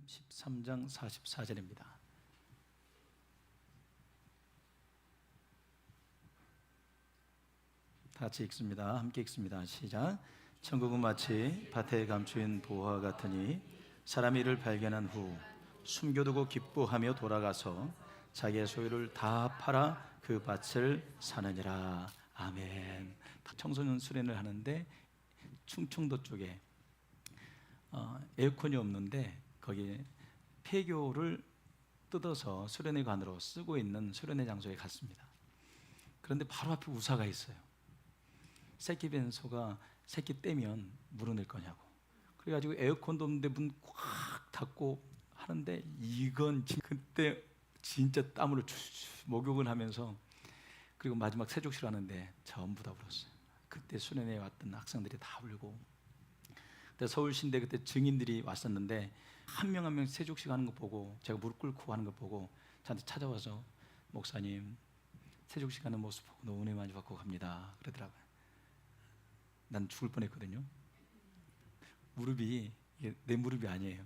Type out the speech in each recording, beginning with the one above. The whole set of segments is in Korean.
13장 44절입니다. 다 같이 읽습니다. 함께 읽습니다. 시작. 천국은 마치 밭에 감추인 보화 같으니 사람이 이를 발견한 후 숨겨두고 기뻐하며 돌아가서 자기의 소유를 다 팔아 그 밭을 사느니라. 아멘. 청소년 수련을 하는데 충청도 쪽에 에어컨이 없는데 거기에 폐교를 뜯어서 수련회관으로 쓰고 있는 수련회 장소에 갔습니다. 그런데 바로 앞에 우사가 있어요. 새끼 벤소가 새끼 떼면 물어낼 거냐고. 그래가지고 에어컨도 없는데 문 꽉 닫고 하는데 이건 그때 진짜 땀으로 목욕을 하면서 그리고 마지막 세족실 하는데 전부 다 울었어요. 그때 수련회에 왔던 학생들이 다 울고, 그때 서울신대 그때 증인들이 왔었는데 한 명 한 명 세족식 하는 거 보고 제가 무릎 꿇고 하는 거 보고 저한테 찾아와서 목사님 세족식 하는 모습 보고 너무 은혜 많이 받고 갑니다 그러더라고요. 난 죽을 뻔했거든요. 무릎이 내 무릎이 아니에요.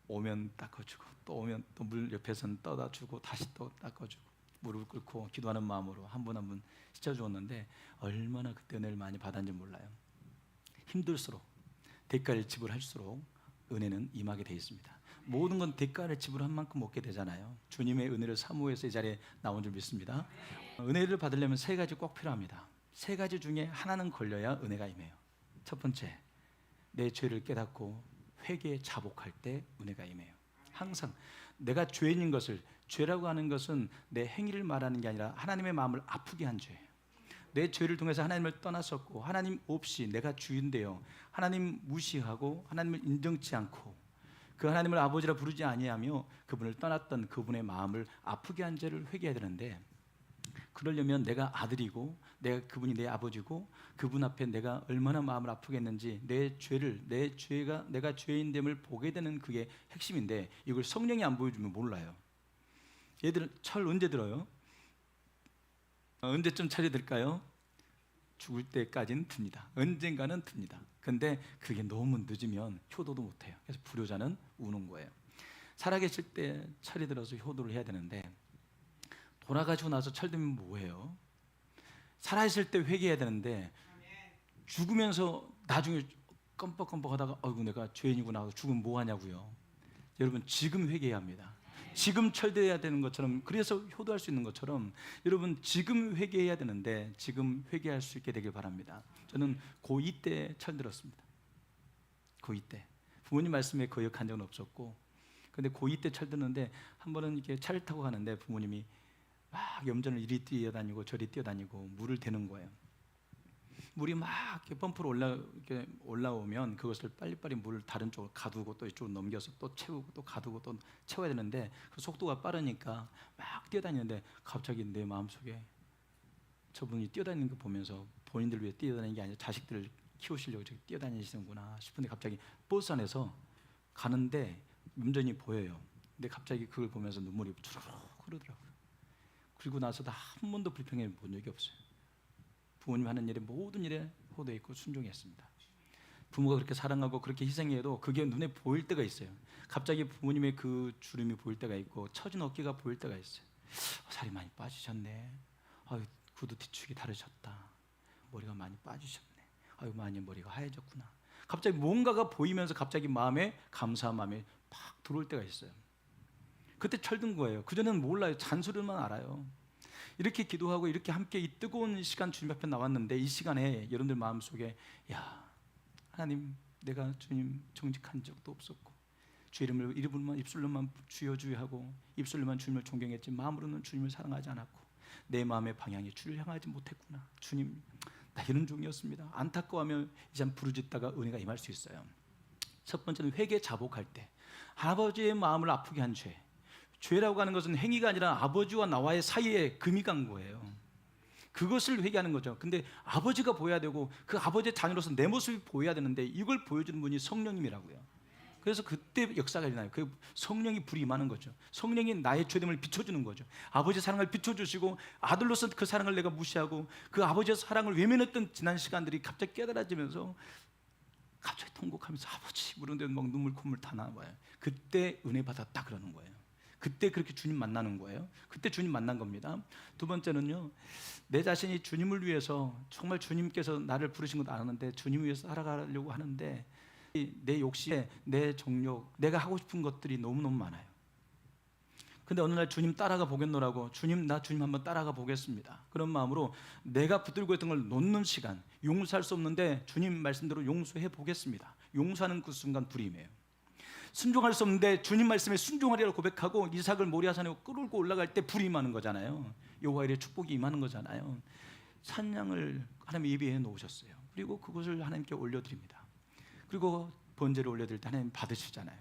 오면 닦아주고 또 오면 또 물 옆에서는 떠다 주고 다시 또 닦아주고 무릎을 꿇고 기도하는 마음으로 한 분 한 분 씻어주었는데 얼마나 그때 은혜를 많이 받았는지 몰라요. 힘들수록 대가를 지불할수록 은혜는 임하게 되어 있습니다. 모든 건 대가를 지불한 만큼 얻게 되잖아요. 주님의 은혜를 사모해서 이 자리에 나온 줄 믿습니다. 은혜를 받으려면 세 가지 꼭 필요합니다. 세 가지 중에 하나는 걸려야 은혜가 임해요. 첫 번째, 내 죄를 깨닫고 회개에 자복할 때 은혜가 임해요. 항상 내가 죄인인 것을, 죄라고 하는 것은 내 행위를 말하는 게 아니라 하나님의 마음을 아프게 한 죄예요. 내 죄를 통해서 하나님을 떠났었고 하나님 없이 내가 주인되어 하나님 무시하고 하나님을 인정치 않고 그 하나님을 아버지라 부르지 아니하며 그분을 떠났던 그분의 마음을 아프게 한 죄를 회개해야 되는데, 그러려면 내가 아들이고 내가 그분이 내 아버지고 그분 앞에 내가 얼마나 마음을 아프게 했는지 내 죄를, 내가 죄인됨을 보게 되는 그게 핵심인데, 이걸 성령이 안 보여주면 몰라요. 얘들은 철 언제 들어요? 언제쯤 철이 들까요? 죽을 때까지는 듭니다. 언젠가는 듭니다. 근데 그게 너무 늦으면 효도도 못해요. 그래서 불효자는 우는 거예요. 살아계실 때 철이 들어서 효도를 해야 되는데 돌아가시고 나서 철들면 뭐예요? 살아있을 때 회개해야 되는데 죽으면서 나중에 껌뻑껌뻑 하다가 어이구 내가 죄인이구나 하고 죽으면 뭐 하냐고요. 여러분 지금 회개해야 합니다. 지금 철대해야 되는 것처럼, 그래서 효도할 수 있는 것처럼 여러분 지금 회개해야 되는데 지금 회개할 수 있게 되길 바랍니다. 저는 고2 때 철들었습니다. 고2 때 부모님 말씀에 거역한 적은 없었고, 근데 고2 때 철드는데 한 번은 이렇게 차를 타고 가는데 부모님이 막 염전을 이리 뛰어다니고 저리 뛰어다니고 물을 대는 거예요. 물이 막 이렇게 펌프로 이렇게 올라오면 그것을 빨리빨리 물을 다른 쪽으로 가두고 또 이쪽으로 넘겨서 또 채우고 또 가두고 또 채워야 되는데 그 속도가 빠르니까 막 뛰어다니는데 갑자기 내 마음속에 저분이 뛰어다니는 거 보면서 본인들 위해 뛰어다니는 게 아니라 자식들을 키우시려고 저기 뛰어다니시는구나 싶은데 갑자기 버스 안에서 가는데 운전이 보여요. 근데 갑자기 그걸 보면서 눈물이 주르륵 흐르더라고요. 그리고 나서도 한 번도 불평해 본 적이 없어요. 부모님 하는 일에 모든 일에 호도했고 순종했습니다. 부모가 그렇게 사랑하고 그렇게 희생해도 그게 눈에 보일 때가 있어요. 갑자기 부모님의 그 주름이 보일 때가 있고 처진 어깨가 보일 때가 있어요. 살이 많이 빠지셨네. 아유, 구두 뒤축이 다르셨다. 머리가 많이 빠지셨네. 아유, 많이 머리가 하얘졌구나. 갑자기 뭔가가 보이면서 갑자기 마음에 감사한 마음이 팍 들어올 때가 있어요. 그때 철든 거예요. 그전에는 몰라요. 잔소리만 알아요. 이렇게 기도하고 이렇게 함께 이 뜨거운 시간 주님 앞에 나왔는데 이 시간에 여러분들 마음속에 야 하나님 내가 주님 정직한 적도 없었고 주 이름을 입술로만 주여 주여 하고 입술로만 주님을 존경했지 마음으로는 주님을 사랑하지 않았고 내 마음의 방향이 주를 향하지 못했구나. 주님 나 이런 종이었습니다. 안타까워하며 이제 부르짖다가 은혜가 임할 수 있어요. 첫 번째는 회개 자복할 때 아버지의 마음을 아프게 한 죄. 죄라고 하는 것은 행위가 아니라 아버지와 나와의 사이에 금이 간 거예요. 그것을 회개하는 거죠. 근데 아버지가 보여야 되고 그 아버지의 자녀로서 내 모습이 보여야 되는데 이걸 보여주는 분이 성령님이라고요. 그래서 그때 역사가 일어나요. 그 성령이 불이 임하는 거죠. 성령이 나의 죄됨을 비춰주는 거죠. 아버지의 사랑을 비춰주시고 아들로서 그 사랑을 내가 무시하고 그 아버지의 사랑을 외면했던 지난 시간들이 갑자기 깨달아지면서 갑자기 통곡하면서 아버지 부르는데 막 눈물 콧물 다 나와요. 그때 은혜 받았다 그러는 거예요. 그때 그렇게 주님 만나는 거예요. 그때 주님 만난 겁니다. 두 번째는요, 내 자신이 주님을 위해서 정말 주님께서 나를 부르신 것도 아는데 주님 위해서 살아가려고 하는데 내 욕심, 내 정욕, 내가 하고 싶은 것들이 너무너무 많아요. 근데 어느 날 주님 따라가 보겠노라고, 주님 나 주님 한번 따라가 보겠습니다, 그런 마음으로 내가 붙들고 있던 걸 놓는 시간, 용서할 수 없는데 주님 말씀대로 용서해 보겠습니다. 용서하는 그 순간 불임이에요. 순종할 수 없는데 주님 말씀에 순종하리라고 고백하고 이삭을 모리아산에 끌고 올라갈 때 불임하는 거잖아요. 여호와의 축복이 임하는 거잖아요. 산양을 하나님 예비해 놓으셨어요. 그리고 그것을 하나님께 올려드립니다. 그리고 번제를 올려드릴 때 하나님 받으시잖아요.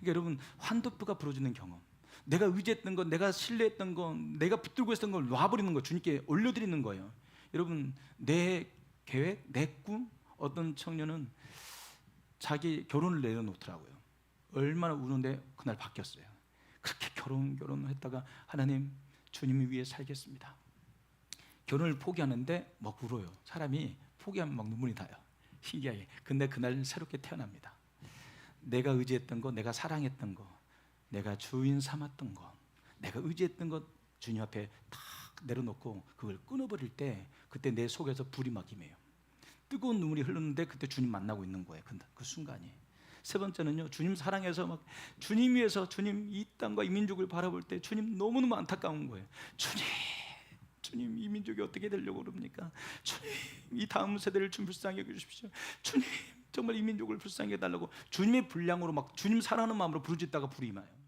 그러니까 여러분, 환도표가 부러지는 경험, 내가 의지했던 것, 내가 신뢰했던 것, 내가 붙들고 있었던 걸 놔버리는 거, 주님께 올려드리는 거예요. 여러분, 내 계획, 내 꿈, 어떤 청년은 자기 결혼을 내려놓더라고요. 얼마나 우는데 그날 바뀌었어요. 그렇게 결혼했다가 하나님, 주님을 위해 살겠습니다. 결혼을 포기하는데 막 울어요. 사람이 포기하면 막 눈물이 나요. 신기하게. 근데 그날 새롭게 태어납니다. 내가 의지했던 거, 내가 사랑했던 거, 내가 주인 삼았던 것, 내가 의지했던 것 주님 앞에 탁 내려놓고 그걸 끊어버릴 때 그때 내 속에서 불이 막 임해요. 뜨거운 눈물이 흐르는데 그때 주님 만나고 있는 거예요. 그 순간이. 세 번째는요, 주님 사랑해서 막 주님 위해서, 주님 이 땅과 이 민족을 바라볼 때 주님 너무너무 안타까운 거예요. 주님 이 민족이 어떻게 되려고 그럽니까? 주님 이 다음 세대를 좀 불쌍히 여겨주십시오. 주님 정말 이 민족을 불쌍히 해달라고 주님의 분량으로 막 주님 사랑하는 마음으로 부르짖다가 불이 임해요.